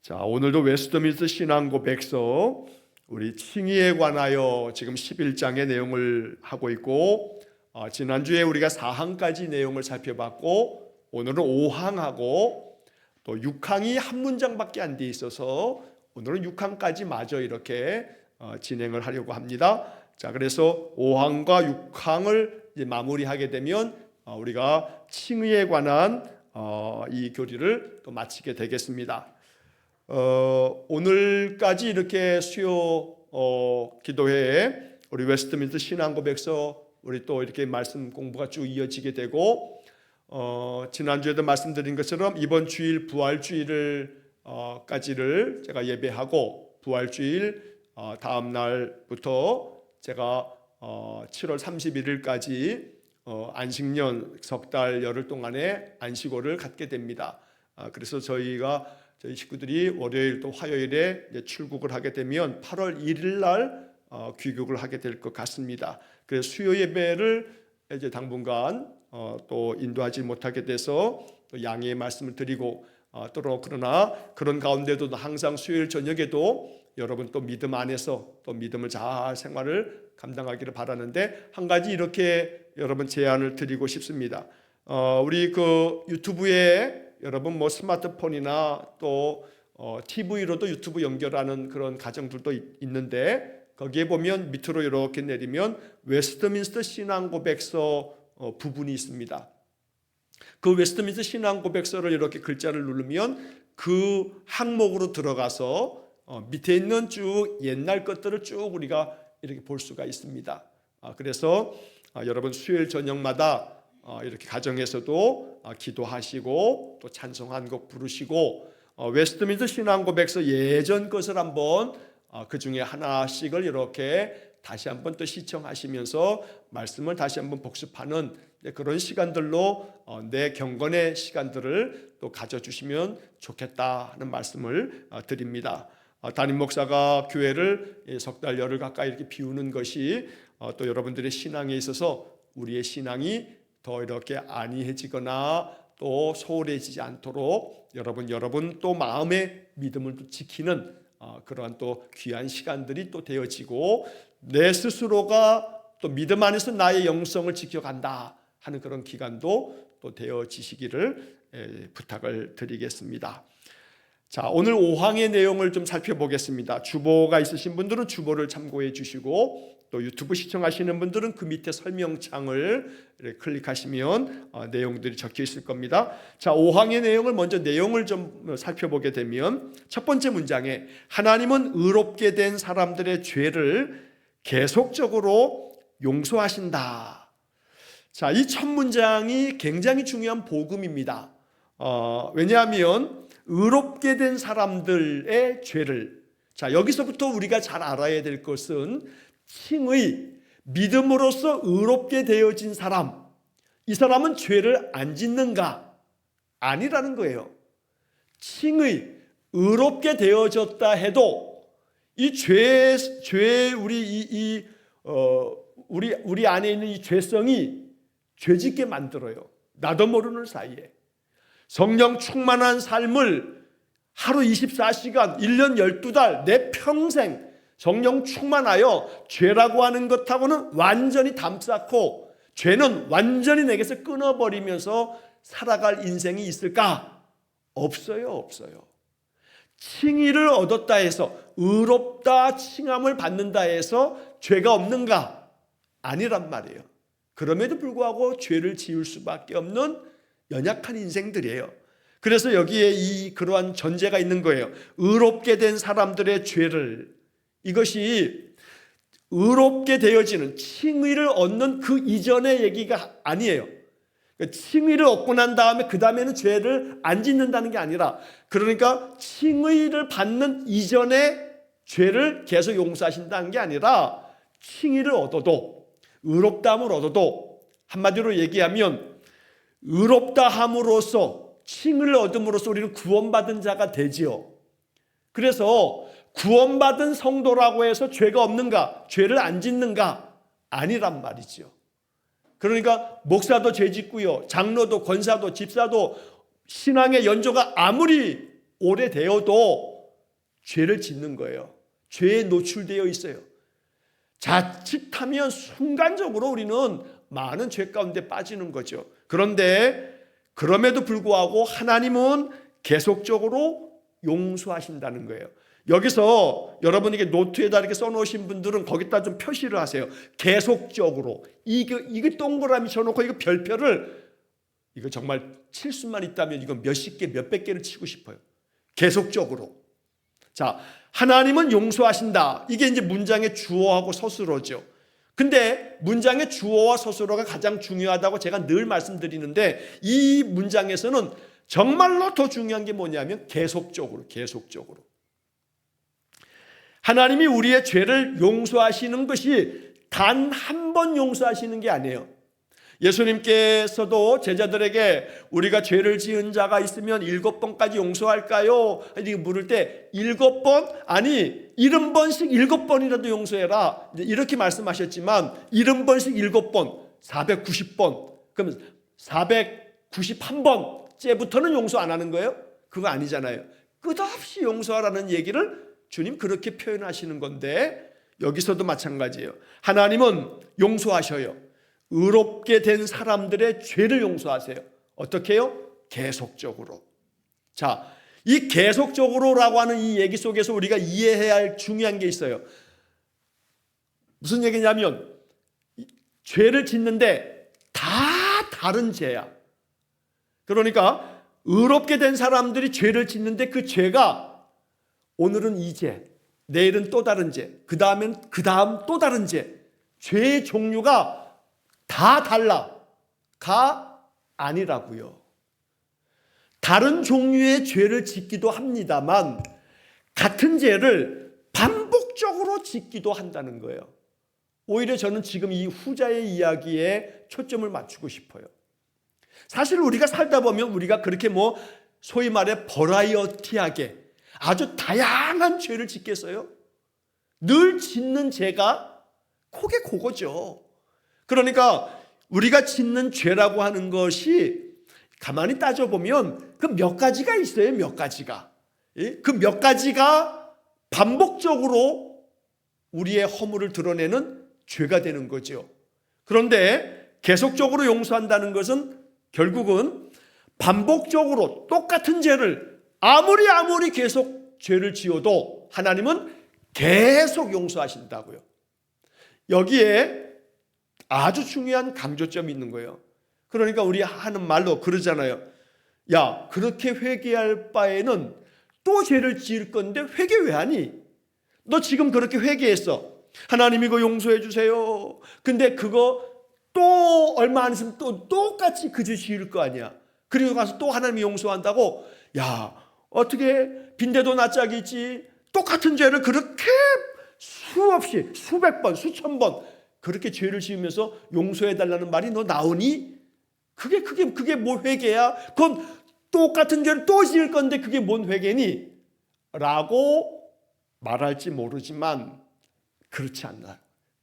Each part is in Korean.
자, 오늘도 웨스트민스터 신앙고백서 우리 칭의에 관하여 지금 11장의 내용을 하고 있고, 지난주에 우리가 4항까지 내용을 살펴봤고, 오늘은 5항하고 또 6항이 한 문장밖에 안 돼 있어서 오늘은 6항까지 마저 이렇게 진행을 하려고 합니다. 자, 그래서 5항과 6항을 이제 마무리하게 되면 우리가 칭의에 관한 이 교리를 또 마치게 되겠습니다. 오늘까지 이렇게 수요 기도회에 우리 웨스트민스터 신앙고백서 우리 또 이렇게 말씀 공부가 쭉 이어지게 되고, 지난주에도 말씀드린 것처럼 이번 주일 부활주일을 까지를 제가 예배하고, 부활주일 다음 날부터 제가 7월 31일까지 안식년 석 달 열흘 동안의 안식월을 갖게 됩니다. 그래서 저희 식구들이 월요일 또 화요일에 이제 출국을 하게 되면 8월 1일 날 귀국을 하게 될 것 같습니다. 그래서 수요 예배를 이제 당분간 또 인도하지 못하게 돼서 또 양해의 말씀을 드리고, 그러나 그런 가운데도 항상 수요일 저녁에도 여러분 또 믿음 안에서 또 믿음을 잘 생활을 감당하기를 바라는데, 한 가지 이렇게 여러분 제안을 드리고 싶습니다. 우리 그 유튜브에 여러분 뭐 스마트폰이나 또 TV로도 유튜브 연결하는 그런 가정들도 있는데, 거기에 보면 밑으로 이렇게 내리면 웨스트민스터 신앙고백서 부분이 있습니다. 그 웨스트민스터 신앙고백서를 이렇게 글자를 누르면 그 항목으로 들어가서 밑에 있는 쭉 옛날 것들을 쭉 우리가 이렇게 볼 수가 있습니다. 그래서 여러분 수요일 저녁마다 이렇게 가정에서도 기도하시고 또 찬송한 곡 부르시고, 웨스트민스터 신앙고백서 예전 것을 한번 그 중에 하나씩을 이렇게 다시 한번 또 시청하시면서 말씀을 다시 한번 복습하는 그런 시간들로 내 경건의 시간들을 또 가져주시면 좋겠다 하는 말씀을 드립니다. 담임 목사가 교회를 석 달 열흘 가까이 이렇게 비우는 것이 또 여러분들의 신앙에 있어서 우리의 신앙이 더 이렇게 안이해지거나 또 소홀해지지 않도록 여러분 또 마음의 믿음을 또 지키는 그러한 또 귀한 시간들이 또 되어지고, 내 스스로가 또 믿음 안에서 나의 영성을 지켜간다 하는 그런 기간도 또 되어지시기를 부탁을 드리겠습니다. 자, 오늘 5항의 내용을 좀 살펴보겠습니다. 주보가 있으신 분들은 주보를 참고해 주시고, 또 유튜브 시청하시는 분들은 그 밑에 설명창을 클릭하시면 내용들이 적혀 있을 겁니다. 자, 5항의 내용을 먼저 내용을 좀 살펴보게 되면, 첫 번째 문장에 하나님은 의롭게 된 사람들의 죄를 계속적으로 용서하신다. 자, 이 첫 문장이 굉장히 중요한 복음입니다. 왜냐하면 의롭게 된 사람들의 죄를, 자, 여기서부터 우리가 잘 알아야 될 것은 칭의, 믿음으로써 의롭게 되어진 사람, 이 사람은 죄를 안 짓는가? 아니라는 거예요. 칭의, 의롭게 되어졌다 해도 이 우리 안에 있는 이 죄성이 죄짓게 만들어요. 나도 모르는 사이에. 성령 충만한 삶을 하루 24시간, 1년 12달, 내 평생 성령 충만하여 죄라고 하는 것하고는 완전히 담쌓고 죄는 완전히 내게서 끊어버리면서 살아갈 인생이 있을까? 없어요. 칭의를 얻었다 해서, 의롭다 칭함을 받는다 해서 죄가 없는가? 아니란 말이에요. 그럼에도 불구하고 죄를 지을 수밖에 없는 연약한 인생들이에요. 그래서 여기에 그러한 전제가 있는 거예요. 의롭게 된 사람들의 죄를, 이것이 의롭게 되어지는 칭의를 얻는 그 이전의 얘기가 아니에요. 칭의를 얻고 난 다음에 그 다음에는 죄를 안 짓는다는 게 아니라, 그러니까 칭의를 받는 이전의 죄를 계속 용서하신다는 게 아니라, 칭의를 얻어도, 의롭다함을 얻어도, 한마디로 얘기하면 의롭다 함으로써, 칭의를 얻음으로써 우리는 구원받은 자가 되지요. 그래서 구원받은 성도라고 해서 죄가 없는가? 죄를 안 짓는가? 아니란 말이죠. 그러니까 목사도 죄 짓고요, 장로도 권사도 집사도 신앙의 연조가 아무리 오래되어도 죄를 짓는 거예요. 죄에 노출되어 있어요. 자칫하면 순간적으로 우리는 많은 죄 가운데 빠지는 거죠. 그런데 그럼에도 불구하고 하나님은 계속적으로 용서하신다는 거예요. 여기서 여러분에게 노트에다 이렇게 써놓으신 분들은 거기다 좀 표시를 하세요. 계속적으로. 이거 동그라미 쳐놓고 이거 별표를, 이거 정말 칠 수만 있다면 이거 몇십 개, 몇백 개를 치고 싶어요. 계속적으로. 자, 하나님은 용서하신다. 이게 이제 문장의 주어하고 서술어죠. 근데 문장의 주어와 서술어가 가장 중요하다고 제가 늘 말씀드리는데, 이 문장에서는 정말로 더 중요한 게 뭐냐면 계속적으로. 하나님이 우리의 죄를 용서하시는 것이 단 한 번 용서하시는 게 아니에요. 예수님께서도 제자들에게 우리가 죄를 지은 자가 있으면 7번까지 용서할까요? 이렇게 물을 때 7번? 아니 70번씩 7번이라도 용서해라, 이렇게 말씀하셨지만 70번씩 7번 490번, 그럼 491번째부터는 용서 안 하는 거예요? 그거 아니잖아요. 끝없이 용서하라는 얘기를 주님 그렇게 표현하시는 건데, 여기서도 마찬가지예요. 하나님은 용서하셔요. 의롭게 된 사람들의 죄를 용서하세요. 어떻게 해요? 계속적으로. 자, 이 계속적으로라고 하는 이 얘기 속에서 우리가 이해해야 할 중요한 게 있어요. 무슨 얘기냐면 죄를 짓는데 다 다른 죄야. 그러니까 의롭게 된 사람들이 죄를 짓는데 그 죄가 오늘은 이 죄, 내일은 또 다른 죄, 그 다음 또 다른 죄, 죄의 종류가 다 달라가 아니라고요. 다른 종류의 죄를 짓기도 합니다만 같은 죄를 반복적으로 짓기도 한다는 거예요. 오히려 저는 지금 이 후자의 이야기에 초점을 맞추고 싶어요. 사실 우리가 살다 보면 우리가 그렇게 소위 말해 버라이어티하게 아주 다양한 죄를 짓겠어요? 늘 짓는 죄가 그거죠. 그러니까 우리가 짓는 죄라고 하는 것이 가만히 따져보면 그 몇 가지가 있어요. 몇 가지가. 그 몇 가지가 반복적으로 우리의 허물을 드러내는 죄가 되는 거죠. 그런데 계속적으로 용서한다는 것은 결국은 반복적으로 똑같은 죄를 아무리 계속 죄를 지어도 하나님은 계속 용서하신다고요. 여기에 아주 중요한 강조점이 있는 거예요. 그러니까 우리 하는 말로 그러잖아요. 야, 그렇게 회개할 바에는 또 죄를 지을 건데 회개 왜 하니? 너 지금 그렇게 회개했어. 하나님 이거 용서해 주세요. 근데 그거 또 얼마 안 있으면 또 똑같이 그 죄 지을 거 아니야. 그리고 가서 또 하나님이 용서한다고? 야, 어떻게 빈대도 낯짝이 있지? 똑같은 죄를 그렇게 수없이 수백 번, 수천 번 그렇게 죄를 지으면서 용서해달라는 말이 너 나오니? 그게 뭐 회개야? 그건 똑같은 죄를 또 지을 건데 그게 뭔 회개니? 라고 말할지 모르지만 그렇지 않나요?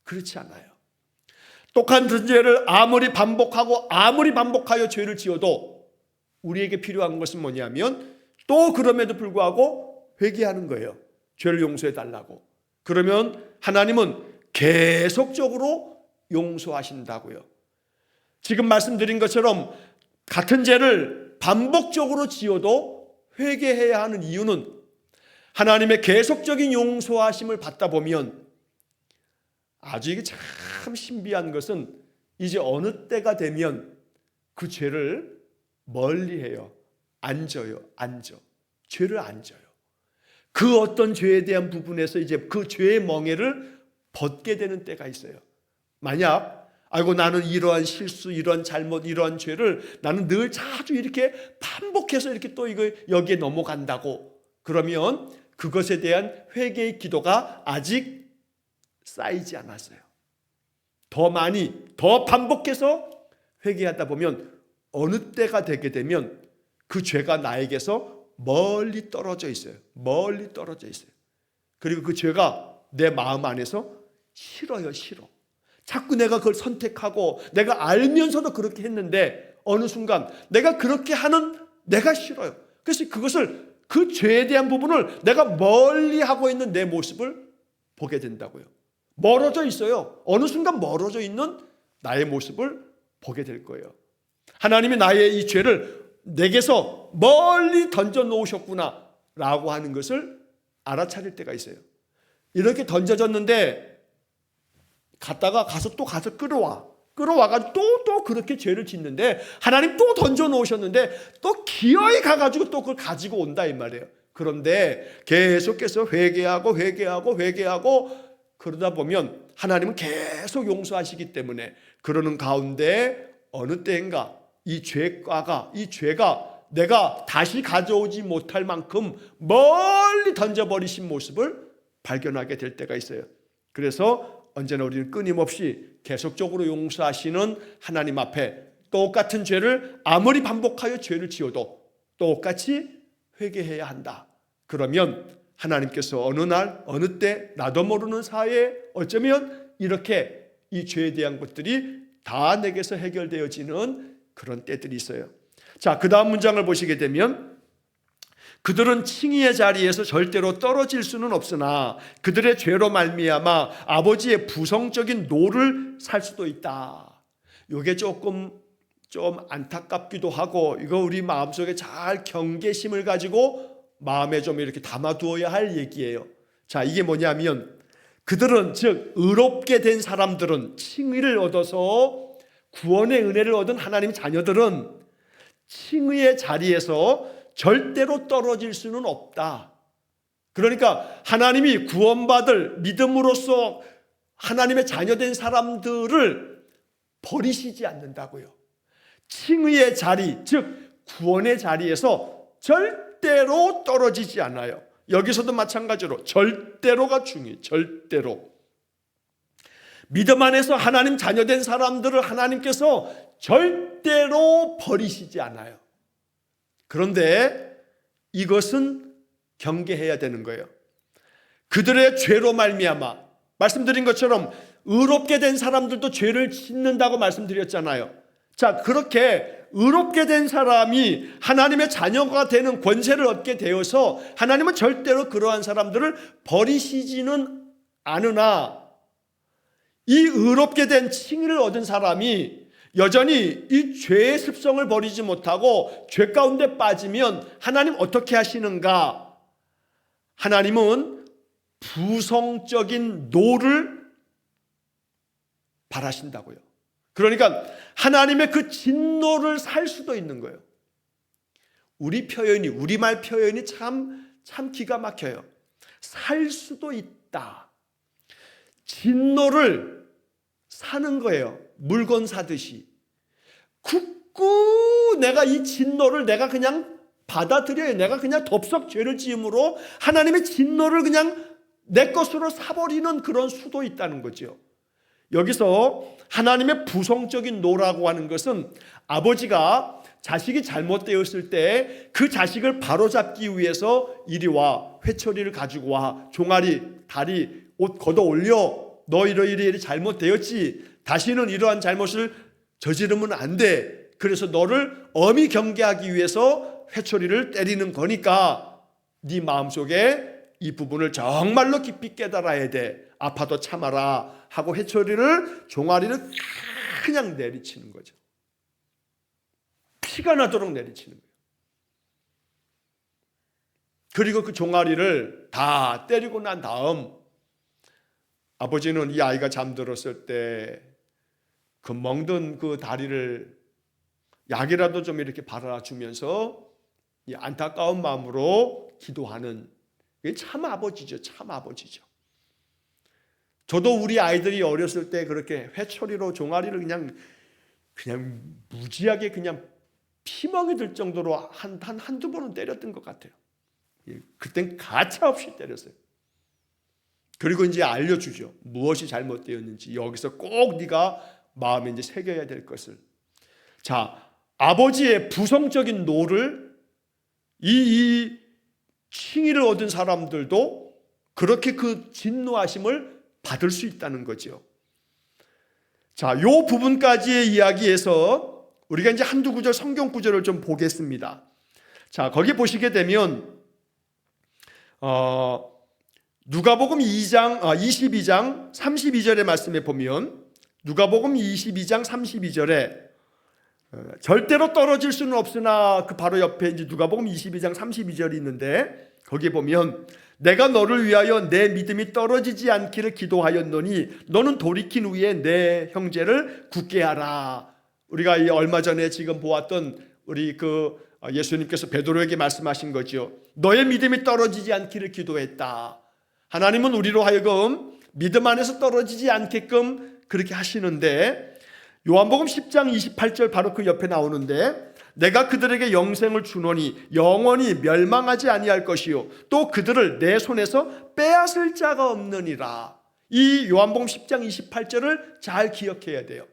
그렇지 않아요. 똑같은 죄를 아무리 반복하여 죄를 지어도 우리에게 필요한 것은 뭐냐면 또 그럼에도 불구하고 회개하는 거예요. 죄를 용서해 달라고. 그러면 하나님은 계속적으로 용서하신다고요. 지금 말씀드린 것처럼 같은 죄를 반복적으로 지어도 회개해야 하는 이유는 하나님의 계속적인 용서하심을 받다 보면 아주 이게 참 신비한 것은 이제 어느 때가 되면 그 죄를 멀리해요. 안 져요. 죄를 안 져요. 그 어떤 죄에 대한 부분에서 이제 그 죄의 멍에를 벗게 되는 때가 있어요. 만약 아이고 나는 이러한 실수, 이러한 잘못, 이러한 죄를 나는 늘 자주 이렇게 반복해서 이렇게 또 이거 여기에 넘어간다고 그러면 그것에 대한 회개의 기도가 아직 쌓이지 않았어요. 더 많이, 더 반복해서 회개하다 보면 어느 때가 되게 되면 그 죄가 나에게서 멀리 떨어져 있어요. 그리고 그 죄가 내 마음 안에서 싫어요. 자꾸 내가 그걸 선택하고 내가 알면서도 그렇게 했는데 어느 순간 내가 그렇게 하는 내가 싫어요. 그래서 그것을 그 죄에 대한 부분을 내가 멀리 하고 있는 내 모습을 보게 된다고요. 멀어져 있어요. 어느 순간 멀어져 있는 나의 모습을 보게 될 거예요. 하나님이 나의 이 죄를 내게서 멀리 던져 놓으셨구나 라고 하는 것을 알아차릴 때가 있어요. 이렇게 던져졌는데 가서 끌어와가지고 또 그렇게 죄를 짓는데 하나님 또 던져 놓으셨는데 또 기어이 가가지고 또 그걸 가지고 온다 이 말이에요. 그런데 계속해서 회개하고 그러다 보면 하나님은 계속 용서하시기 때문에 그러는 가운데 어느 때인가 이 죄가 내가 다시 가져오지 못할 만큼 멀리 던져버리신 모습을 발견하게 될 때가 있어요. 그래서 언제나 우리는 끊임없이 계속적으로 용서하시는 하나님 앞에 똑같은 죄를 아무리 반복하여 죄를 지어도 똑같이 회개해야 한다. 그러면 하나님께서 어느 날 어느 때 나도 모르는 사이에 어쩌면 이렇게 이 죄에 대한 것들이 다 내게서 해결되어지는 그런 때들이 있어요. 자, 그 다음 문장을 보시게 되면 그들은 칭의의 자리에서 절대로 떨어질 수는 없으나 그들의 죄로 말미암아 아버지의 부성적인 노를 살 수도 있다. 이게 조금 좀 안타깝기도 하고 이거 우리 마음속에 잘 경계심을 가지고 마음에 좀 이렇게 담아두어야 할 얘기예요. 자, 이게 뭐냐면 그들은 즉 의롭게 된 사람들은 칭의를 얻어서 구원의 은혜를 얻은 하나님 자녀들은 칭의의 자리에서 절대로 떨어질 수는 없다. 그러니까 하나님이 구원받을 믿음으로써 하나님의 자녀된 사람들을 버리시지 않는다고요. 칭의의 자리, 즉 구원의 자리에서 절대로 떨어지지 않아요. 여기서도 마찬가지로 절대로가 중요해요. 절대로. 믿음 안에서 하나님 자녀된 사람들을 하나님께서 절대로 버리시지 않아요. 그런데 이것은 경계해야 되는 거예요. 그들의 죄로 말미암아 말씀드린 것처럼 의롭게 된 사람들도 죄를 짓는다고 말씀드렸잖아요. 자, 그렇게 의롭게 된 사람이 하나님의 자녀가 되는 권세를 얻게 되어서 하나님은 절대로 그러한 사람들을 버리시지는 않으나 이 의롭게 된 칭의를 얻은 사람이 여전히 이 죄의 습성을 버리지 못하고 죄 가운데 빠지면 하나님 어떻게 하시는가? 하나님은 부성적인 노를 바라신다고요. 그러니까 하나님의 그 진노를 살 수도 있는 거예요. 우리말 표현이 참 기가 막혀요. 살 수도 있다. 진노를 사는 거예요. 물건 사듯이. 굳고 내가 이 진노를 내가 그냥 받아들여요. 내가 그냥 덥석 죄를 지음으로 하나님의 진노를 그냥 내 것으로 사버리는 그런 수도 있다는 거죠. 여기서 하나님의 부성적인 노라고 하는 것은 아버지가 자식이 잘못되었을 때 그 자식을 바로잡기 위해서 이리 와, 회초리를 가지고 와, 종아리, 다리, 옷 걷어 올려. 너 이러이러이러 잘못되었지. 다시는 이러한 잘못을 저지르면 안 돼. 그래서 너를 엄히 경계하기 위해서 회초리를 때리는 거니까 네 마음속에 이 부분을 정말로 깊이 깨달아야 돼. 아파도 참아라 하고 회초리를 종아리를 그냥 내리치는 거죠. 피가 나도록 내리치는 거예요. 그리고 그 종아리를 다 때리고 난 다음 아버지는 이 아이가 잠들었을 때 그 멍든 그 다리를 약이라도 좀 이렇게 발라주면서 이 안타까운 마음으로 기도하는 이게 참 아버지죠. 참 아버지죠. 저도 우리 아이들이 어렸을 때 그렇게 회초리로 종아리를 그냥 무지하게 그냥 피멍이 들 정도로 한두 번은 때렸던 것 같아요. 그땐 가차없이 때렸어요. 그리고 이제 알려주죠. 무엇이 잘못되었는지 여기서 꼭 네가 마음에 이제 새겨야 될 것을. 자, 아버지의 부성적인 노를 이 칭의를 얻은 사람들도 그렇게 그 진노하심을 받을 수 있다는 거죠. 자, 요 부분까지의 이야기에서 우리가 이제 한두 구절 성경 구절을 좀 보겠습니다. 자, 거기 보시게 되면 누가복음 22장 32절의 말씀에 보면, 누가복음 22장 32절에 절대로 떨어질 수는 없으나 그 바로 옆에 이제 누가복음 22장 32절이 있는데, 거기에 보면 내가 너를 위하여 내 믿음이 떨어지지 않기를 기도하였노니 너는 돌이킨 후에 내 형제를 굳게 하라. 우리가 얼마 전에 지금 보았던 우리 예수님께서 베드로에게 말씀하신 거죠. 너의 믿음이 떨어지지 않기를 기도했다. 하나님은 우리로 하여금 믿음 안에서 떨어지지 않게끔 그렇게 하시는데, 요한복음 10장 28절 바로 그 옆에 나오는데, 내가 그들에게 영생을 주노니 영원히 멸망하지 아니할 것이요 또 그들을 내 손에서 빼앗을 자가 없느니라. 이 요한복음 10장 28절을 잘 기억해야 돼요.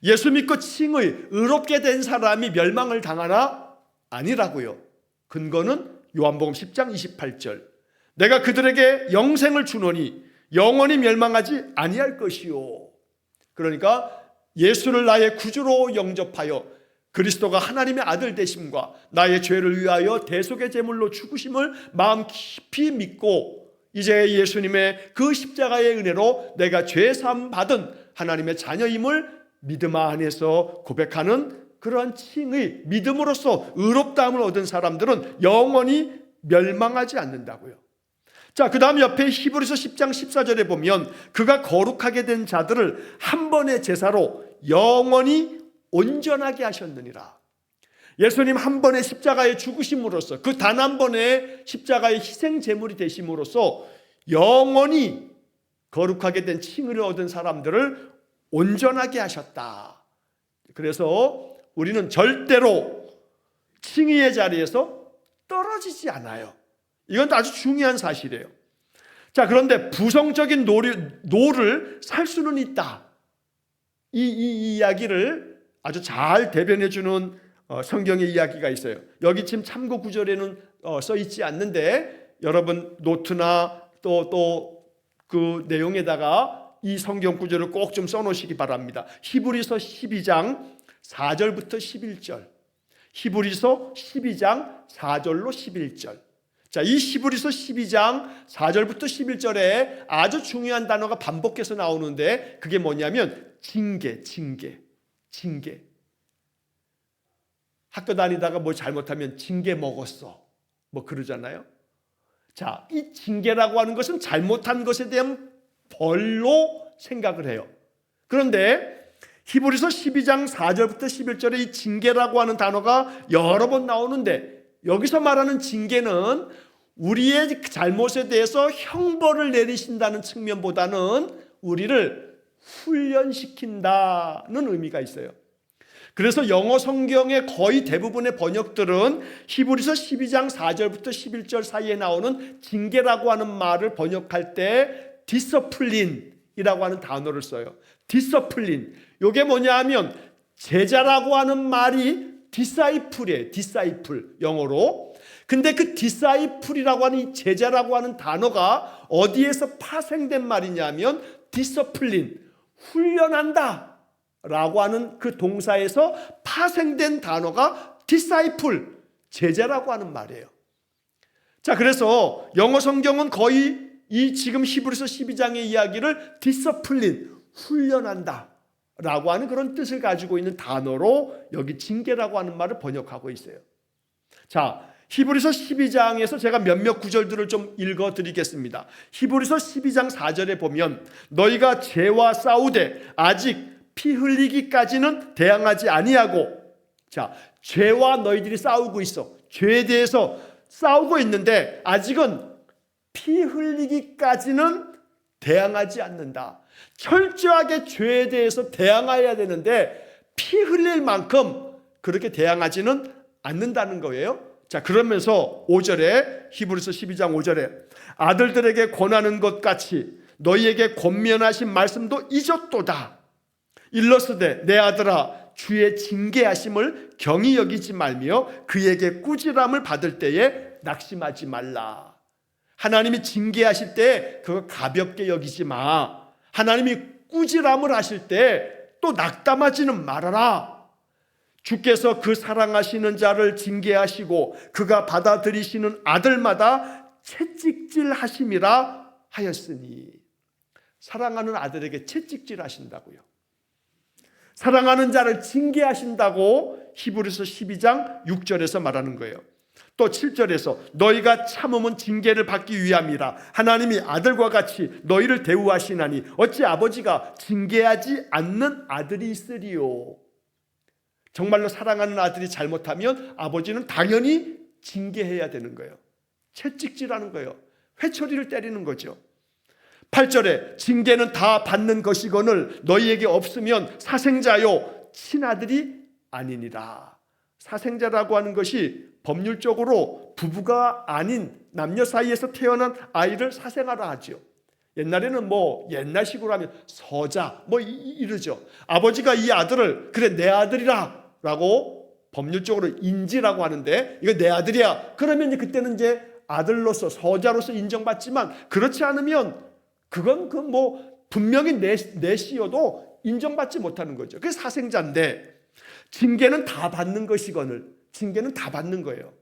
예수 믿고 칭의 의롭게 된 사람이 멸망을 당하나? 아니라고요. 근거는 요한복음 10장 28절. 내가 그들에게 영생을 주노니 영원히 멸망하지 아니할 것이요. 그러니까 예수를 나의 구주로 영접하여 그리스도가 하나님의 아들 되심과 나의 죄를 위하여 대속의 제물로 죽으심을 마음 깊이 믿고 이제 예수님의 그 십자가의 은혜로 내가 죄 사함 받은 하나님의 자녀임을 믿음 안에서 고백하는 그러한 칭의 믿음으로써 의롭다함을 얻은 사람들은 영원히 멸망하지 않는다고요. 자, 그 다음 옆에 히브리서 10장 14절에 보면 그가 거룩하게 된 자들을 한 번의 제사로 영원히 온전하게 하셨느니라. 예수님 한 번의 십자가의 죽으심으로써, 그 단 한 번의 십자가의 희생 제물이 되심으로써 영원히 거룩하게 된 칭의를 얻은 사람들을 온전하게 하셨다. 그래서 우리는 절대로 칭의의 자리에서 떨어지지 않아요. 이건 아주 중요한 사실이에요. 자, 그런데 부성적인 노를 살 수는 있다. 이 이야기를 아주 잘 대변해 주는 성경의 이야기가 있어요. 여기 지금 참고 구절에는 써 있지 않는데 여러분 노트나 또 그 내용에다가 이 성경 구절을 꼭 좀 써놓으시기 바랍니다. 히브리서 12장 4절부터 11절. 히브리서 12장 4절로 11절. 자, 이 히브리서 12장 4절부터 11절에 아주 중요한 단어가 반복해서 나오는데 그게 뭐냐면 징계. 학교 다니다가 뭐 잘못하면 징계 먹었어. 뭐 그러잖아요. 자, 이 징계라고 하는 것은 잘못한 것에 대한 벌로 생각을 해요. 그런데 히브리서 12장 4절부터 11절에 이 징계라고 하는 단어가 여러 번 나오는데 여기서 말하는 징계는 우리의 잘못에 대해서 형벌을 내리신다는 측면보다는 우리를 훈련시킨다는 의미가 있어요. 그래서 영어 성경의 거의 대부분의 번역들은 히브리서 12장 4절부터 11절 사이에 나오는 징계라고 하는 말을 번역할 때 디서플린이라고 하는 단어를 써요. 디서플린. 이게 뭐냐 하면 제자라고 하는 말이 디사이플이에요. 디사이플 영어로. 근데 그 디사이플이라고 하는 이 제자라고 하는 단어가 어디에서 파생된 말이냐면 디서플린, 훈련한다 라고 하는 그 동사에서 파생된 단어가 디사이플, 제자라고 하는 말이에요. 자, 그래서 영어 성경은 거의 이 지금 히브리서 12장의 이야기를 디서플린, 훈련한다 라고 하는 그런 뜻을 가지고 있는 단어로 여기 징계라고 하는 말을 번역하고 있어요. 자, 히브리서 12장에서 제가 몇몇 구절들을 좀 읽어드리겠습니다. 히브리서 12장 4절에 보면 너희가 죄와 싸우되 아직 피 흘리기까지는 대항하지 아니하고, 자, 죄와 너희들이 싸우고 있어. 죄에 대해서 싸우고 있는데 아직은 피 흘리기까지는 대항하지 않는다. 철저하게 죄에 대해서 대항해야 되는데 피 흘릴 만큼 그렇게 대항하지는 않는다는 거예요. 자, 그러면서 5절에 히브리서 12장 5절에 아들들에게 권하는 것 같이 너희에게 권면하신 말씀도 잊었도다. 일러스되 내 아들아 주의 징계하심을 경히 여기지 말며 그에게 꾸지람을 받을 때에 낙심하지 말라. 하나님이 징계하실 때 그거 가볍게 여기지 마. 하나님이 꾸지람을 하실 때 또 낙담하지는 말아라. 주께서 그 사랑하시는 자를 징계하시고 그가 받아들이시는 아들마다 채찍질 하심이라 하였으니. 사랑하는 아들에게 채찍질 하신다고요. 사랑하는 자를 징계하신다고 히브리서 12장 6절에서 말하는 거예요. 또 7절에서 너희가 참음은 징계를 받기 위함이라. 하나님이 아들과 같이 너희를 대우하시나니 어찌 아버지가 징계하지 않는 아들이 있으리요. 정말로 사랑하는 아들이 잘못하면 아버지는 당연히 징계해야 되는 거예요. 채찍질하는 거예요. 회초리를 때리는 거죠. 8절에 징계는 다 받는 것이거늘 너희에게 없으면 사생자요 친아들이 아니니라. 사생자라고 하는 것이 법률적으로 부부가 아닌 남녀 사이에서 태어난 아이를 사생아라 하죠. 옛날에는 옛날식으로 하면 서자 이러죠. 아버지가 이 아들을 그래 내 아들이라 라고 법률적으로 인지라고 하는데 이거 내 아들이야. 그러면 이제 그때는 이제 아들로서 서자로서 인정받지만 그렇지 않으면 그건 분명히 내시여도 인정받지 못하는 거죠. 그게 사생자인데 징계는 다 받는 것이거늘 징계는 다 받는 거예요.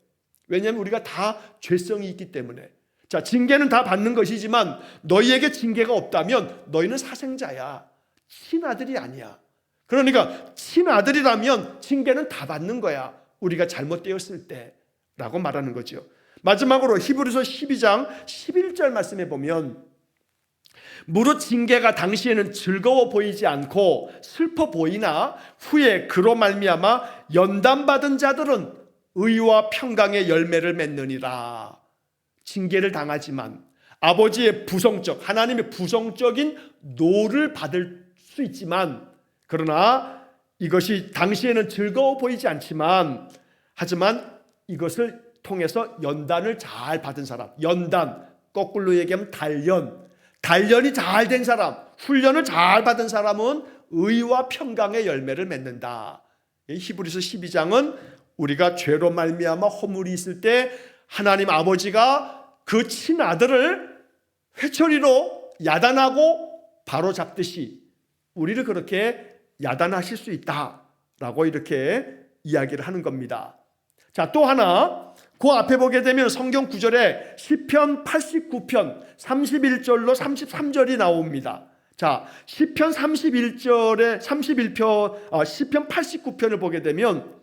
왜냐하면 우리가 다 죄성이 있기 때문에. 자, 징계는 다 받는 것이지만 너희에게 징계가 없다면 너희는 사생자야. 친아들이 아니야. 그러니까 친아들이라면 징계는 다 받는 거야. 우리가 잘못되었을 때라고 말하는 거죠. 마지막으로 히브리서 12장 11절 말씀에 보면 무릇 징계가 당시에는 즐거워 보이지 않고 슬퍼 보이나 후에 그로 말미암아 연단받은 자들은 의와 평강의 열매를 맺느니라. 징계를 당하지만 아버지의 부성적, 하나님의 부성적인 노를 받을 수 있지만 그러나 이것이 당시에는 즐거워 보이지 않지만 하지만 이것을 통해서 연단을 잘 받은 사람, 연단, 거꾸로 얘기하면 단련이 잘 된 사람, 훈련을 잘 받은 사람은 의와 평강의 열매를 맺는다. 히브리서 12장은 우리가 죄로 말미암아 허물이 있을 때 하나님 아버지가 그 친아들을 회초리로 야단하고 바로잡듯이 우리를 그렇게 야단하실 수 있다라고 이렇게 이야기를 하는 겁니다. 자, 또 하나 그 앞에 보게 되면 성경 구절에 시편 89편 31절로 33절이 나옵니다. 자, 시편 31절에 시편 89편을 보게 되면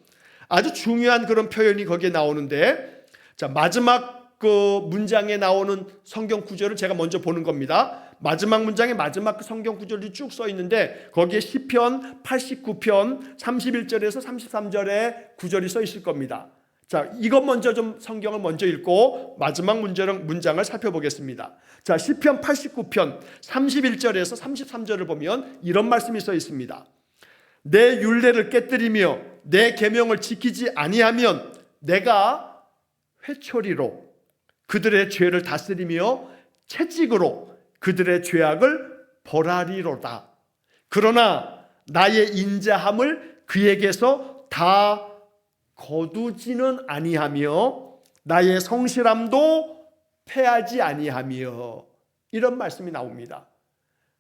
아주 중요한 그런 표현이 거기에 나오는데, 자, 마지막 그 문장에 나오는 성경 구절을 제가 먼저 보는 겁니다. 마지막 문장에 마지막 그 성경 구절이 쭉 써 있는데 거기에 시편 89편 31절에서 33절의 구절이 써 있을 겁니다. 자, 이것 먼저 좀 성경을 먼저 읽고 마지막 문장을 살펴보겠습니다. 자, 시편 89편 31절에서 33절을 보면 이런 말씀이 써 있습니다. 내 율례를 깨뜨리며 내 계명을 지키지 아니하면 내가 회초리로 그들의 죄를 다스리며 채찍으로 그들의 죄악을 벌하리로다. 그러나 나의 인자함을 그에게서 다 거두지는 아니하며 나의 성실함도 패하지 아니하며, 이런 말씀이 나옵니다.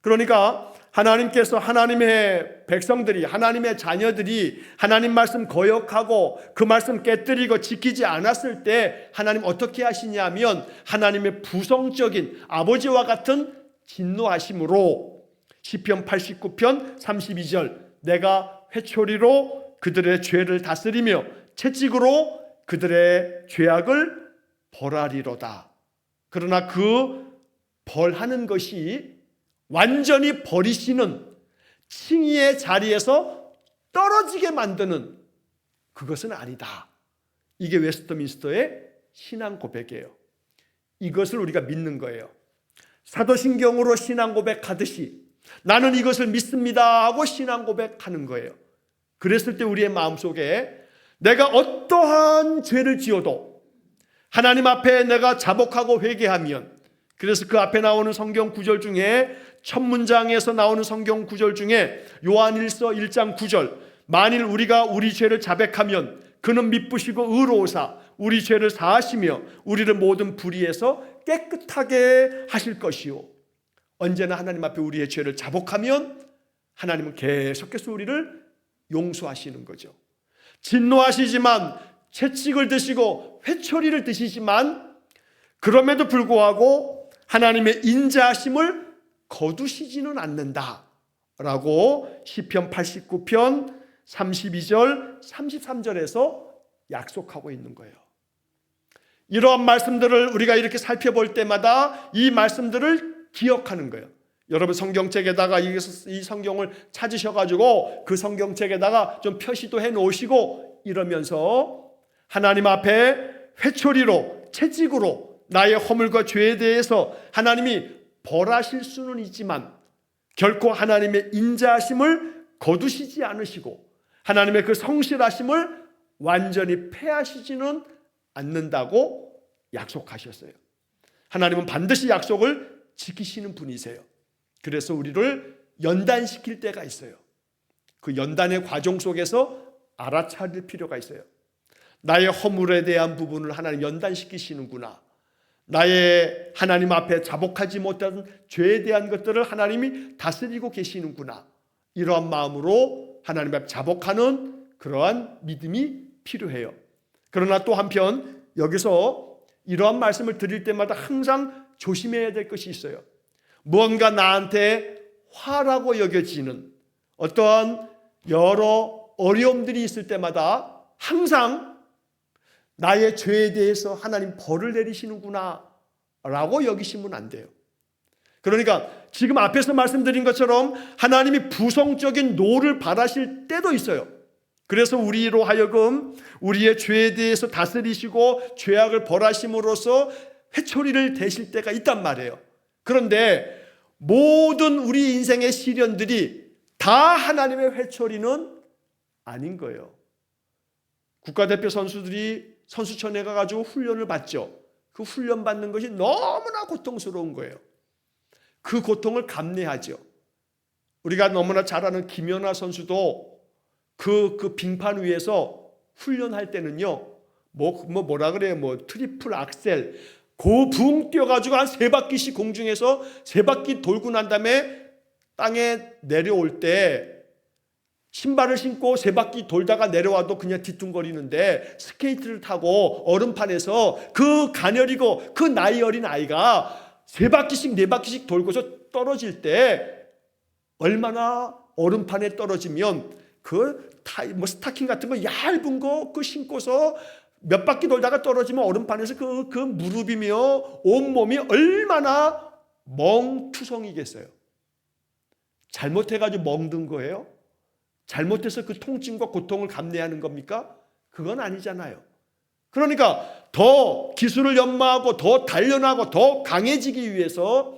그러니까 하나님께서 하나님의 백성들이, 하나님의 자녀들이 하나님 말씀 거역하고 그 말씀 깨뜨리고 지키지 않았을 때 하나님 어떻게 하시냐면 하나님의 부성적인 아버지와 같은 진노하심으로 시편 89편 32절 내가 회초리로 그들의 죄를 다스리며 채찍으로 그들의 죄악을 벌하리로다. 그러나 그 벌하는 것이 완전히 버리시는 칭의의 자리에서 떨어지게 만드는 그것은 아니다. 이게 웨스트민스터의 신앙 고백이에요. 이것을 우리가 믿는 거예요. 사도신경으로 신앙 고백하듯이 나는 이것을 믿습니다 하고 신앙 고백하는 거예요. 그랬을 때 우리의 마음속에 내가 어떠한 죄를 지어도 하나님 앞에 내가 자복하고 회개하면, 그래서 그 앞에 나오는 성경 구절 중에 첫 문장에서 나오는 성경 구절 중에 요한일서 1장 9절 만일 우리가 우리 죄를 자백하면 그는 미쁘시고 의로우사 우리 죄를 사하시며 우리를 모든 불의에서 깨끗하게 하실 것이요. 언제나 하나님 앞에 우리의 죄를 자복하면 하나님은 계속해서 우리를 용서하시는 거죠. 진노하시지만 채찍을 드시고 회초리를 드시지만 그럼에도 불구하고 하나님의 인자하심을 거두시지는 않는다라고 시편 89편 32절 33절에서 약속하고 있는 거예요. 이러한 말씀들을 우리가 이렇게 살펴볼 때마다 이 말씀들을 기억하는 거예요. 여러분 성경책에다가 이 성경을 찾으셔가지고 그 성경책에다가 좀 표시도 해 놓으시고 이러면서 하나님 앞에 회초리로 채찍으로 나의 허물과 죄에 대해서 하나님이 벌하실 수는 있지만 결코 하나님의 인자하심을 거두시지 않으시고 하나님의 그 성실하심을 완전히 패하시지는 않는다고 약속하셨어요. 하나님은 반드시 약속을 지키시는 분이세요. 그래서 우리를 연단시킬 때가 있어요. 그 연단의 과정 속에서 알아차릴 필요가 있어요. 나의 허물에 대한 부분을 하나님 연단시키시는구나. 나의 하나님 앞에 자복하지 못한 죄에 대한 것들을 하나님이 다스리고 계시는구나. 이러한 마음으로 하나님 앞에 자복하는 그러한 믿음이 필요해요. 그러나 또 한편 여기서 이러한 말씀을 드릴 때마다 항상 조심해야 될 것이 있어요. 무언가 나한테 화라고 여겨지는 어떠한 여러 어려움들이 있을 때마다 항상 나의 죄에 대해서 하나님 벌을 내리시는구나 라고 여기시면 안 돼요. 그러니까 지금 앞에서 말씀드린 것처럼 하나님이 부성적인 노를 바라실 때도 있어요. 그래서 우리로 하여금 우리의 죄에 대해서 다스리시고 죄악을 벌하심으로써 회초리를 대실 때가 있단 말이에요. 그런데 모든 우리 인생의 시련들이 다 하나님의 회초리는 아닌 거예요. 국가대표 선수들이 선수촌에 가가지고 훈련을 받죠. 그 훈련 받는 것이 너무나 고통스러운 거예요. 그 고통을 감내하죠. 우리가 너무나 잘 아는 김연아 선수도 그 빙판 위에서 훈련할 때는요, 뭐라 그래요? 트리플 악셀, 붕 뛰어가지고 한 3바퀴씩 공중에서 3바퀴 돌고 난 다음에 땅에 내려올 때 신발을 신고 3바퀴 돌다가 내려와도 그냥 뒤뚱거리는데 스케이트를 타고 얼음판에서 그 가녀리고 그 나이 어린 아이가 3바퀴씩 4바퀴씩 돌고서 떨어질 때 얼마나 얼음판에 떨어지면 스타킹 같은 거 얇은 거 그 신고서 몇 바퀴 돌다가 떨어지면 얼음판에서 그 무릎이며 온몸이 얼마나 멍투성이겠어요. 잘못해가지고 멍든 거예요? 잘못해서 그 통증과 고통을 감내하는 겁니까? 그건 아니잖아요. 그러니까 더 기술을 연마하고 더 단련하고 더 강해지기 위해서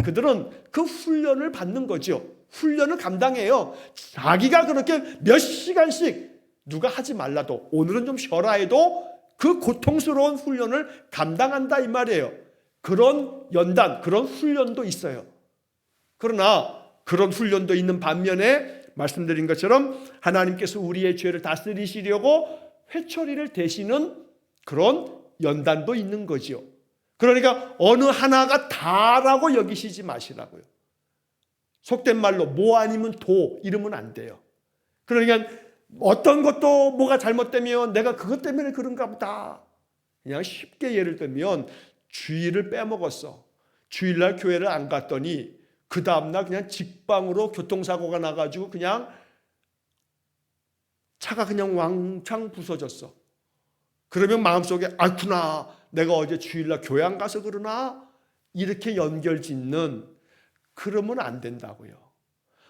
그들은 그 훈련을 받는 거죠. 훈련을 감당해요. 자기가 그렇게 몇 시간씩 누가 하지 말라도 오늘은 좀 쉬어라 해도 그 고통스러운 훈련을 감당한다 이 말이에요. 그런 연단, 그런 훈련도 있어요. 그러나 그런 훈련도 있는 반면에 말씀드린 것처럼 하나님께서 우리의 죄를 다스리시려고 회초리를 대시는 그런 연단도 있는 거죠. 그러니까 어느 하나가 다라고 여기시지 마시라고요. 속된 말로 뭐 아니면 도 이러면 안 돼요. 그러니까 어떤 것도 뭐가 잘못되면 내가 그것 때문에 그런가 보다. 그냥 쉽게 예를 들면 주일을 빼먹었어. 주일날 교회를 안 갔더니 그 다음날 그냥 직방으로 교통사고가 나가지고 그냥 차가 그냥 왕창 부서졌어. 그러면 마음속에 아구나 내가 어제 주일날 교회 안 가서 그러나 이렇게 연결짓는 그러면 안 된다고요.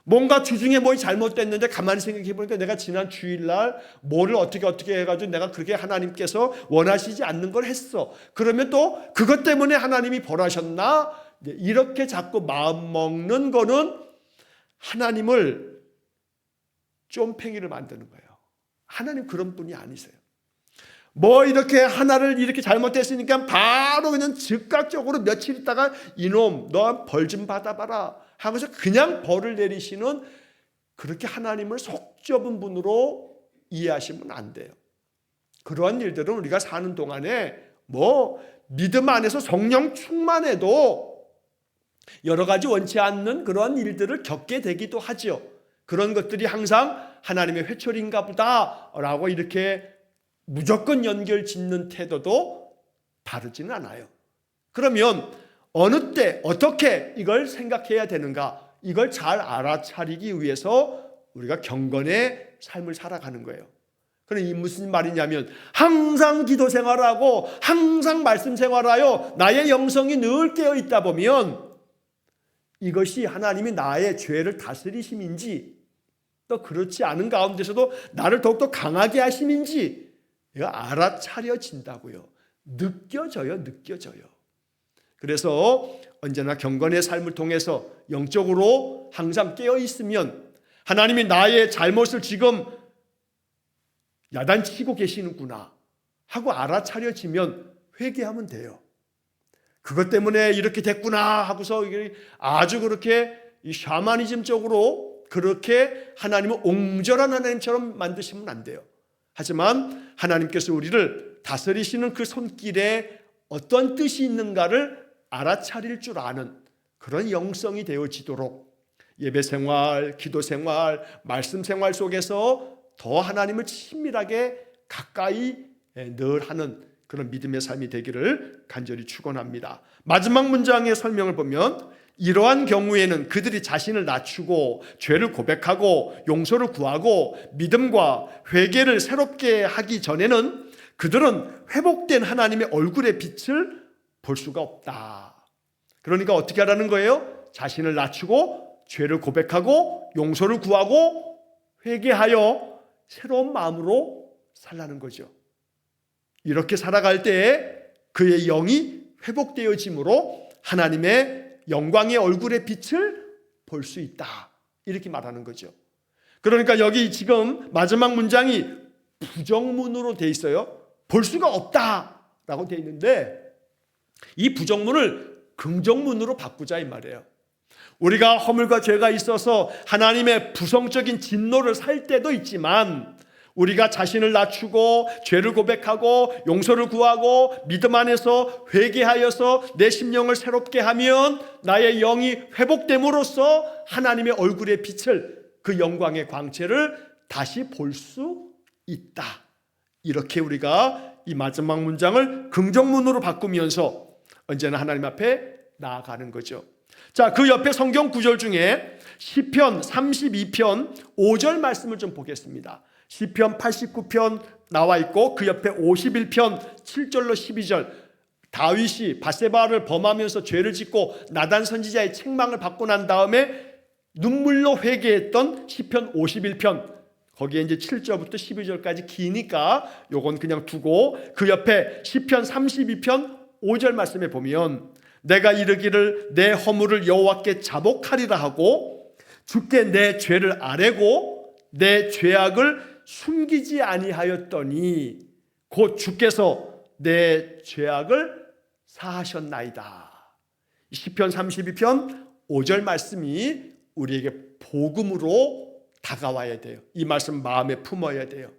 뭔가 주중에 뭐 잘못됐는데 가만히 생각해 보니까 내가 지난 주일날 뭐를 어떻게 해가지고 내가 그렇게 하나님께서 원하시지 않는 걸 했어. 그러면 또 그것 때문에 하나님이 벌하셨나? 이렇게 자꾸 마음 먹는 거는 하나님을 쫌팽이를 만드는 거예요. 하나님 그런 분이 아니세요. 뭐 이렇게 하나를 이렇게 잘못했으니까 바로 그냥 즉각적으로 며칠 있다가 이놈 너 벌 좀 받아봐라 하면서 그냥 벌을 내리시는 그렇게 하나님을 속 좁은 분으로 이해하시면 안 돼요. 그러한 일들은 우리가 사는 동안에 뭐 믿음 안에서 성령 충만해도 여러 가지 원치 않는 그러한 일들을 겪게 되기도 하죠. 그런 것들이 항상 하나님의 회초리인가 보다라고 이렇게 무조건 연결 짓는 태도도 다르지는 않아요. 그러면 어느 때 어떻게 이걸 생각해야 되는가, 이걸 잘 알아차리기 위해서 우리가 경건의 삶을 살아가는 거예요. 그럼 이 무슨 말이냐면 항상 기도 생활하고 항상 말씀 생활하여 나의 영성이 늘 깨어 있다 보면 이것이 하나님이 나의 죄를 다스리심인지, 또 그렇지 않은 가운데서도 나를 더욱더 강하게 하심인지 이가 알아차려진다고요. 느껴져요. 그래서 언제나 경건의 삶을 통해서 영적으로 항상 깨어 있으면 하나님이 나의 잘못을 지금 야단치고 계시는구나 하고 알아차려지면 회개하면 돼요. 그것 때문에 이렇게 됐구나 하고서 아주 그렇게 이 샤머니즘적으로 그렇게 하나님을 옹졸한 하나님처럼 만드시면 안 돼요. 하지만 하나님께서 우리를 다스리시는 그 손길에 어떤 뜻이 있는가를 알아차릴 줄 아는 그런 영성이 되어지도록 예배생활, 기도생활, 말씀생활 속에서 더 하나님을 친밀하게 가까이 늘 하는 그런 믿음의 삶이 되기를 간절히 축원합니다. 마지막 문장의 설명을 보면 이러한 경우에는 그들이 자신을 낮추고 죄를 고백하고 용서를 구하고 믿음과 회개를 새롭게 하기 전에는 그들은 회복된 하나님의 얼굴의 빛을 볼 수가 없다. 그러니까 어떻게 하라는 거예요? 자신을 낮추고 죄를 고백하고 용서를 구하고 회개하여 새로운 마음으로 살라는 거죠. 이렇게 살아갈 때에 그의 영이 회복되어짐으로 하나님의 영광의 얼굴의 빛을 볼 수 있다. 이렇게 말하는 거죠. 그러니까 여기 지금 마지막 문장이 부정문으로 돼 있어요. 볼 수가 없다라고 돼 있는데 이 부정문을 긍정문으로 바꾸자 이 말이에요. 우리가 허물과 죄가 있어서 하나님의 부성적인 진노를 살 때도 있지만 우리가 자신을 낮추고 죄를 고백하고 용서를 구하고 믿음 안에서 회개하여서 내 심령을 새롭게 하면 나의 영이 회복됨으로써 하나님의 얼굴의 빛을, 그 영광의 광채를 다시 볼 수 있다. 이렇게 우리가 이 마지막 문장을 긍정문으로 바꾸면서 언제나 하나님 앞에 나아가는 거죠. 자, 그 옆에 성경 구절 중에 시편 32편 5절 말씀을 좀 보겠습니다. 시편 89편 나와 있고 그 옆에 51편 7절로 12절, 다윗이 밧세바를 범하면서 죄를 짓고 나단 선지자의 책망을 받고 난 다음에 눈물로 회개했던 시편 51편, 거기에 이제 7절부터 12절까지 기니까 요건 그냥 두고 그 옆에 시편 32편 5절 말씀에 보면 내가 이르기를 내 허물을 여호와께 자복하리라 하고 주께 내 죄를 아뢰고 내 죄악을 숨기지 아니하였더니 곧 주께서 내 죄악을 사하셨나이다. 시편 32편 5절 말씀이 우리에게 복음으로 다가와야 돼요. 이 말씀 마음에 품어야 돼요.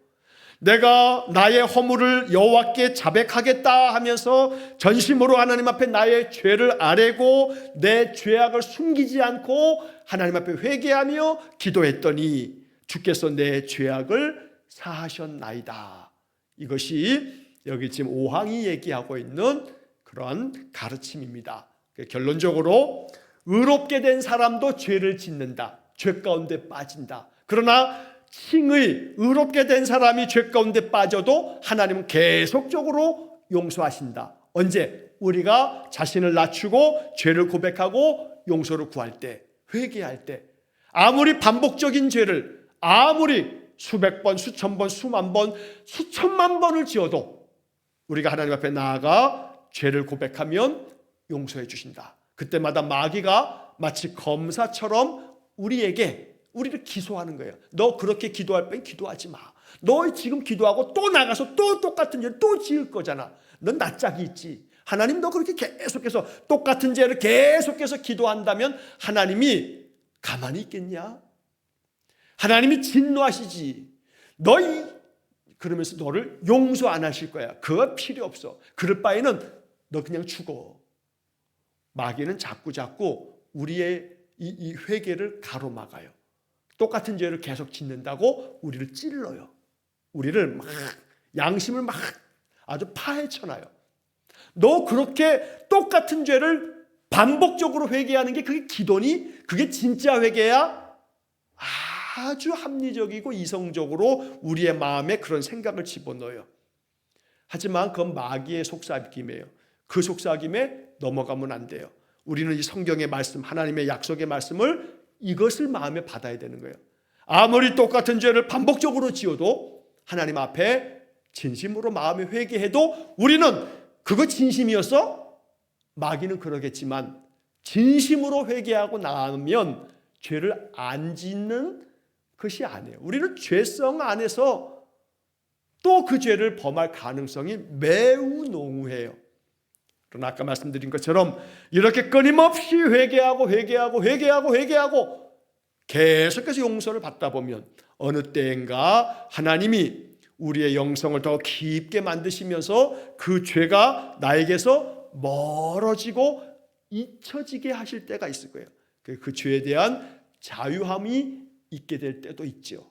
내가 나의 허물을 여호와께 자백하겠다 하면서 전심으로 하나님 앞에 나의 죄를 아뢰고 내 죄악을 숨기지 않고 하나님 앞에 회개하며 기도했더니 주께서 내 죄악을 사하셨나이다. 이것이 여기 지금 5항이 얘기하고 있는 그런 가르침입니다. 결론적으로 의롭게 된 사람도 죄를 짓는다. 죄 가운데 빠진다. 그러나 칭의 의롭게 된 사람이 죄 가운데 빠져도 하나님은 계속적으로 용서하신다. 언제? 우리가 자신을 낮추고 죄를 고백하고 용서를 구할 때, 회개할 때. 아무리 반복적인 죄를 아무리 수백 번, 수천 번, 수만 번, 수천만 번을 지어도 우리가 하나님 앞에 나아가 죄를 고백하면 용서해 주신다. 그때마다 마귀가 마치 검사처럼 우리를 기소하는 거예요. 너 그렇게 기도할 땐 기도하지 마. 너 지금 기도하고 또 나가서 또 똑같은 죄를 또 지을 거잖아. 넌 낯짝이 있지. 하나님 너 그렇게 계속해서 똑같은 죄를 계속해서 기도한다면 하나님이 가만히 있겠냐? 하나님이 진노하시지. 그러면서 너를 용서 안 하실 거야. 그거 필요 없어. 그럴 바에는 너 그냥 죽어. 마귀는 자꾸 우리의 이 회개를 가로막아요. 똑같은 죄를 계속 짓는다고 우리를 찔러요. 우리를 막 양심을 막 아주 파헤쳐놔요. 너 그렇게 똑같은 죄를 반복적으로 회개하는 게 그게 기도니? 그게 진짜 회개야? 아주 합리적이고 이성적으로 우리의 마음에 그런 생각을 집어넣어요. 하지만 그건 마귀의 속삭임이에요. 그 속삭임에 넘어가면 안 돼요. 우리는 이 성경의 말씀, 하나님의 약속의 말씀을 이것을 마음에 받아야 되는 거예요. 아무리 똑같은 죄를 반복적으로 지어도 하나님 앞에 진심으로 마음에 회개해도 우리는 그거 진심이었어? 마귀는 그러겠지만 진심으로 회개하고 나면 죄를 안 짓는 것이 아니에요. 우리는 죄성 안에서 또 그 죄를 범할 가능성이 매우 농후해요. 그러나 아까 말씀드린 것처럼 이렇게 끊임없이 회개하고 계속해서 용서를 받다 보면 어느 때인가 하나님이 우리의 영성을 더 깊게 만드시면서 그 죄가 나에게서 멀어지고 잊혀지게 하실 때가 있을 거예요. 그 죄에 대한 자유함이 있게 될 때도 있죠.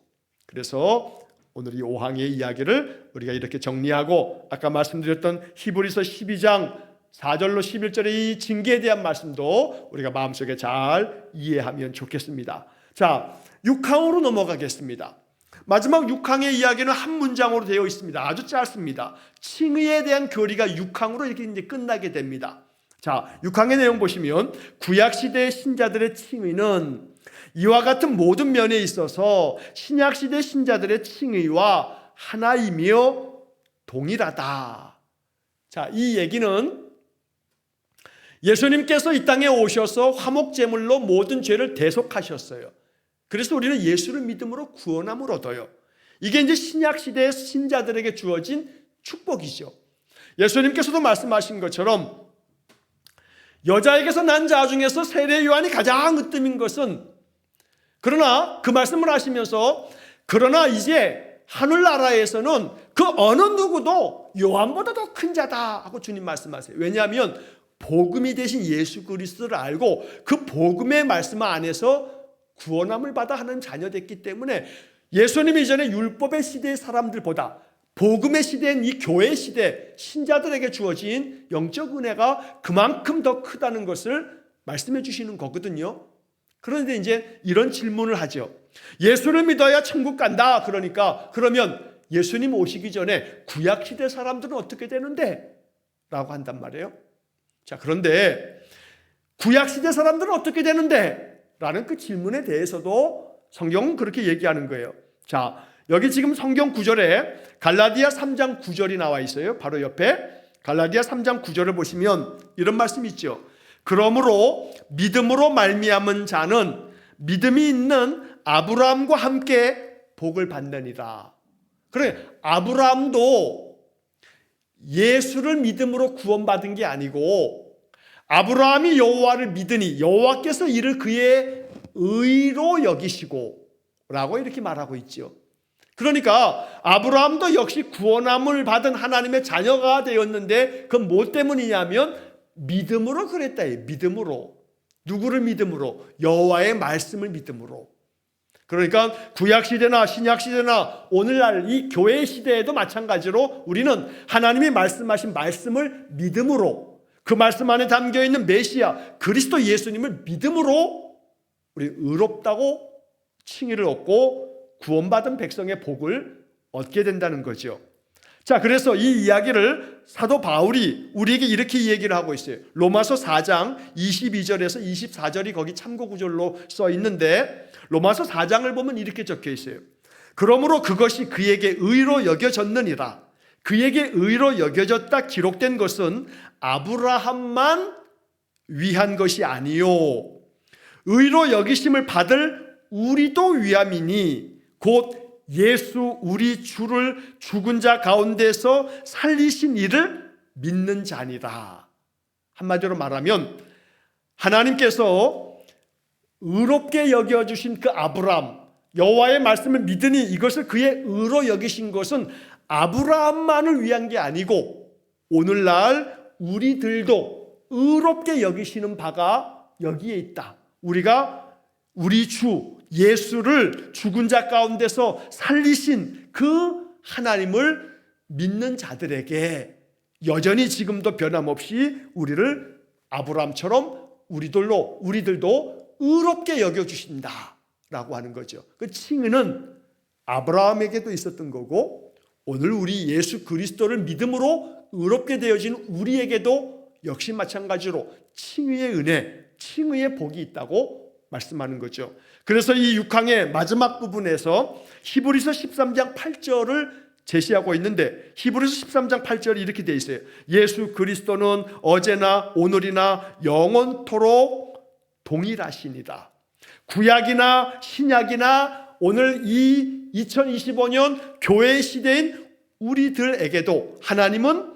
그래서 오늘 이 5항의 이야기를 우리가 이렇게 정리하고 아까 말씀드렸던 히브리서 12장 4절로 11절의 이 징계에 대한 말씀도 우리가 마음속에 잘 이해하면 좋겠습니다. 자, 6항으로 넘어가겠습니다. 마지막 6항의 이야기는 한 문장으로 되어 있습니다. 아주 짧습니다. 칭의에 대한 교리가 6항으로 이렇게 이제 끝나게 됩니다. 자, 6항의 내용 보시면 구약시대의 신자들의 칭의는 이와 같은 모든 면에 있어서 신약시대 신자들의 칭의와 하나이며 동일하다. 자, 이 얘기는 예수님께서 이 땅에 오셔서 화목제물로 모든 죄를 대속하셨어요. 그래서 우리는 예수를 믿음으로 구원함을 얻어요. 이게 이제 신약시대의 신자들에게 주어진 축복이죠. 예수님께서도 말씀하신 것처럼 여자에게서 난 자 중에서 세례 요한이 가장 으뜸인 것은, 그러나 그 말씀을 하시면서 그러나 이제 하늘나라에서는 그 어느 누구도 요한보다 더 큰 자다 하고 주님 말씀하세요. 왜냐하면 복음이 되신 예수 그리스도를 알고 그 복음의 말씀 안에서 구원함을 받아 하는 자녀 됐기 때문에 예수님이 이전에 율법의 시대의 사람들보다 복음의 시대인 이 교회 시대 신자들에게 주어진 영적 은혜가 그만큼 더 크다는 것을 말씀해 주시는 거거든요. 그런데 이제 이런 질문을 하죠. 예수를 믿어야 천국 간다. 그러면 예수님 오시기 전에 구약시대 사람들은 어떻게 되는데? 라고 한단 말이에요. 자, 그런데 구약시대 사람들은 어떻게 되는데? 라는 그 질문에 대해서도 성경은 그렇게 얘기하는 거예요. 자, 여기 지금 성경 구절에 갈라디아 3장 9절이 나와 있어요. 바로 옆에 갈라디아 3장 9절을 보시면 이런 말씀이 있죠. 그러므로 믿음으로 말미암은 자는 믿음이 있는 아브라함과 함께 복을 받느니라. 그래, 아브라함도 예수를 믿음으로 구원받은 게 아니고 아브라함이 여호와를 믿으니 여호와께서 이를 그의 의로 여기시고 라고 이렇게 말하고 있죠. 그러니까 아브라함도 역시 구원함을 받은 하나님의 자녀가 되었는데 그건 뭐 때문이냐면 믿음으로 그랬다. 믿음으로. 누구를 믿음으로? 여호와의 말씀을 믿음으로. 그러니까 구약시대나 신약시대나 오늘날 이 교회 시대에도 마찬가지로 우리는 하나님이 말씀하신 말씀을 믿음으로, 그 말씀 안에 담겨있는 메시아 그리스도 예수님을 믿음으로 우리 의롭다고 칭의를 얻고 구원받은 백성의 복을 얻게 된다는 거죠. 자, 그래서 이 이야기를 사도 바울이 우리에게 이렇게 얘기를 하고 있어요. 로마서 4장 22절에서 24절이 거기 참고 구절로 써 있는데 로마서 4장을 보면 이렇게 적혀 있어요. 그러므로 그것이 그에게 의로 여겨졌느니라. 그에게 의로 여겨졌다 기록된 것은 아브라함만 위한 것이 아니요 의로 여기심을 받을 우리도 위함이니 곧 예수 우리 주를 죽은 자 가운데서 살리신 이를 믿는 자니라. 한마디로 말하면 하나님께서 의롭게 여겨주신 그 아브라함, 여호와의 말씀을 믿으니 이것을 그의 의로 여기신 것은 아브라함만을 위한 게 아니고 오늘날 우리들도 의롭게 여기시는 바가 여기에 있다. 우리가 우리 주 예수를 죽은 자 가운데서 살리신 그 하나님을 믿는 자들에게 여전히 지금도 변함없이 우리를 아브라함처럼 우리들도 의롭게 여겨주신다라고 하는 거죠. 그 칭의는 아브라함에게도 있었던 거고 오늘 우리 예수 그리스도를 믿음으로 의롭게 되어진 우리에게도 역시 마찬가지로 칭의의 은혜, 칭의의 복이 있다고 말씀하는 거죠. 그래서 이 6항의 마지막 부분에서 히브리서 13장 8절을 제시하고 있는데 히브리서 13장 8절이 이렇게 되어 있어요. 예수 그리스도는 어제나 오늘이나 영원토록 동일하시니라. 구약이나 신약이나 오늘 이 2025년 교회 시대인 우리들에게도 하나님은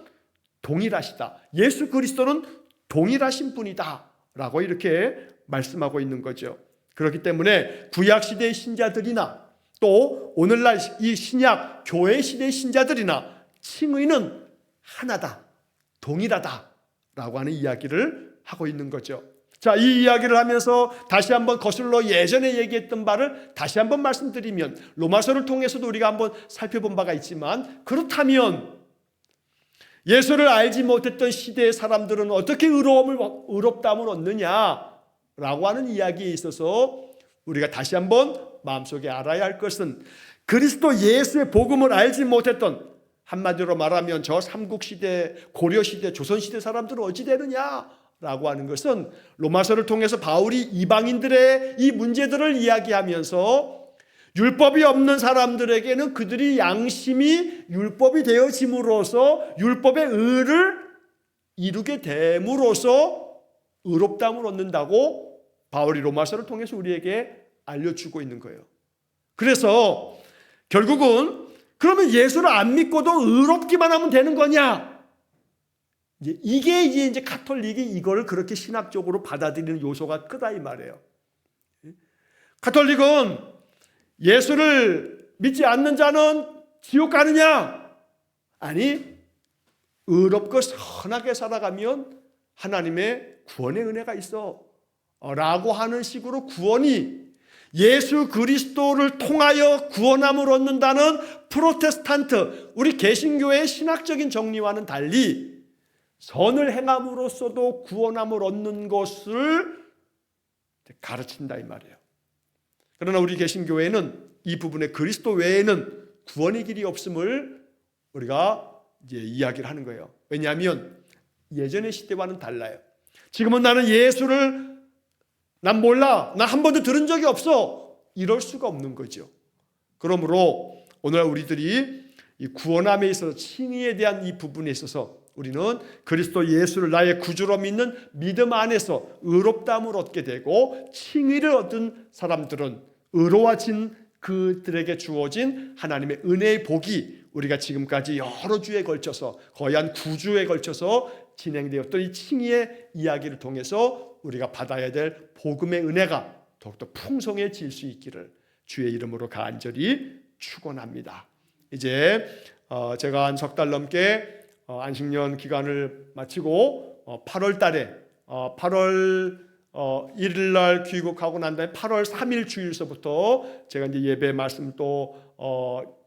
동일하시다. 예수 그리스도는 동일하신 분이다 라고 이렇게 말씀하고 있는 거죠. 그렇기 때문에 구약 시대의 신자들이나 또 오늘날 이 신약 교회 시대의 신자들이나 칭의는 하나다, 동일하다라고 하는 이야기를 하고 있는 거죠. 자, 이 이야기를 하면서 다시 한번 거슬러 예전에 얘기했던 바를 다시 한번 말씀드리면 로마서를 통해서도 우리가 한번 살펴본 바가 있지만 그렇다면 예수를 알지 못했던 시대의 사람들은 어떻게 의롭다함을 얻느냐라고 하는 이야기에 있어서 우리가 다시 한번 마음속에 알아야 할 것은 그리스도 예수의 복음을 알지 못했던 한마디로 말하면 저 삼국시대, 고려시대, 조선시대 사람들은 어찌 되느냐라고 하는 것은 로마서를 통해서 바울이 이방인들의 이 문제들을 이야기하면서 율법이 없는 사람들에게는 그들이 양심이 율법이 되어짐으로써 율법의 의를 이루게 됨으로써 의롭다함을 얻는다고 바울이 로마서를 통해서 우리에게 알려주고 있는 거예요. 그래서 결국은 그러면 예수를 안 믿고도 의롭기만 하면 되는 거냐? 이게 이제 가톨릭이 이걸 그렇게 신학적으로 받아들이는 요소가 크다 이 말이에요. 가톨릭은 예수를 믿지 않는 자는 지옥 가느냐? 아니, 의롭고 선하게 살아가면 하나님의 구원의 은혜가 있어 라고 하는 식으로 구원이 예수 그리스도를 통하여 구원함을 얻는다는 프로테스탄트, 우리 개신교의 신학적인 정리와는 달리 선을 행함으로써도 구원함을 얻는 것을 가르친다 이 말이에요. 그러나 우리 개신교회는 이 부분에 그리스도 외에는 구원의 길이 없음을 우리가 이제 이야기를 하는 거예요. 왜냐하면 예전의 시대와는 달라요. 지금은 나는 예수를 난 몰라, 난 한 번도 들은 적이 없어, 이럴 수가 없는 거죠. 그러므로 오늘 우리들이 이 구원함에 있어서 칭의에 대한 이 부분에 있어서 우리는 그리스도 예수를 나의 구주로 믿는 믿음 안에서 의롭다함을 얻게 되고 칭의를 얻은 사람들은 의로워진 그들에게 주어진 하나님의 은혜의 복이 우리가 지금까지 여러 주에 걸쳐서 거의 한 9주에 걸쳐서 진행되었던 이 칭의의 이야기를 통해서 우리가 받아야 될 복음의 은혜가 더욱더 풍성해질 수 있기를 주의 이름으로 간절히 축원합니다. 이제 제가 한 석 달 넘게 안식년 기간을 마치고 8월 달에 8월 1일 날 귀국하고 난 다음에 8월 3일 주일서부터 제가 이제 예배 말씀 또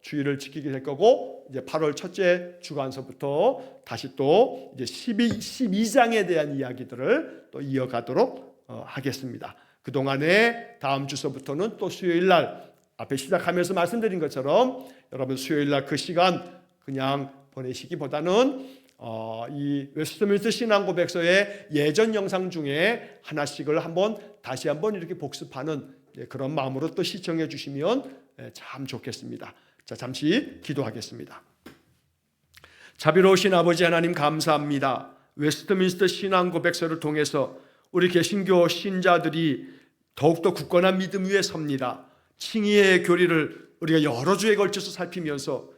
주일을 지키게 될 거고 이제 8월 첫째 주간서부터 다시 또 이제 12장에 대한 이야기들을 또 이어가도록 하겠습니다. 그동안에 다음 주서부터는 또 수요일 날 앞에 시작하면서 말씀드린 것처럼 여러분 수요일 날 그 시간 그냥 보내시기보다는 이 웨스트민스터 신앙고백서의 예전 영상 중에 하나씩을 다시 한번 이렇게 복습하는 그런 마음으로 또 시청해 주시면 참 좋겠습니다. 자, 잠시 기도하겠습니다. 자비로우신 아버지 하나님 감사합니다. 웨스트민스터 신앙고백서를 통해서 우리 개신교 신자들이 더욱더 굳건한 믿음 위에 섭니다. 칭의의 교리를 우리가 여러 주에 걸쳐서 살피면서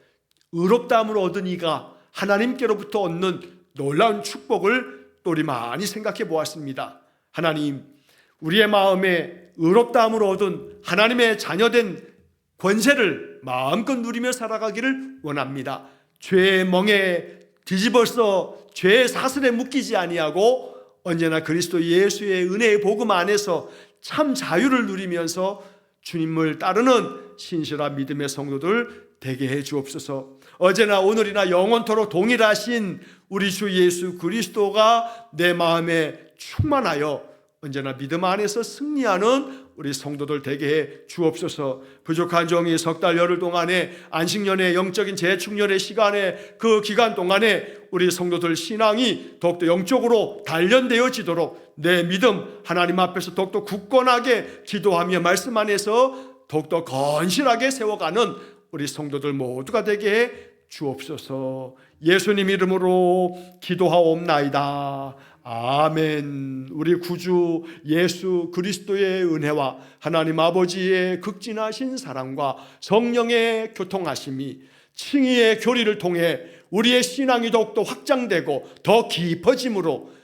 의롭다함을 얻은 이가 하나님께로부터 얻는 놀라운 축복을 또 우리 많이 생각해 보았습니다. 하나님, 우리의 마음에 의롭다함을 얻은 하나님의 자녀된 권세를 마음껏 누리며 살아가기를 원합니다. 죄의 멍에 뒤집어서 죄의 사슬에 묶이지 아니하고 언제나 그리스도 예수의 은혜의 복음 안에서 참 자유를 누리면서 주님을 따르는 신실한 믿음의 성도들 되게 해 주옵소서. 어제나 오늘이나 영원토록 동일하신 우리 주 예수 그리스도가 내 마음에 충만하여 언제나 믿음 안에서 승리하는 우리 성도들 되게 해 주옵소서. 부족한 종이 석 달 열흘 동안에 안식년의 영적인 재충년의 시간에 그 기간 동안에 우리 성도들 신앙이 더욱더 영적으로 단련되어지도록 내 믿음 하나님 앞에서 더욱더 굳건하게 기도하며 말씀 안에서 더욱더 건실하게 세워가는 우리 성도들 모두가 되게 해 주옵소서. 예수님 이름으로 기도하옵나이다. 아멘. 우리 구주 예수 그리스도의 은혜와 하나님 아버지의 극진하신 사랑과 성령의 교통하심이 칭의의 교리를 통해 우리의 신앙이 더욱더 확장되고 더 깊어짐으로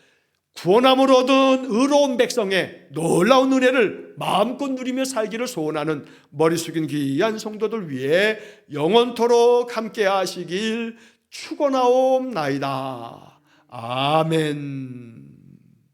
구원함을 얻은 의로운 백성의 놀라운 은혜를 마음껏 누리며 살기를 소원하는 머리 숙인 귀한 성도들 위해 영원토록 함께 하시길 축원하옵나이다. 아멘.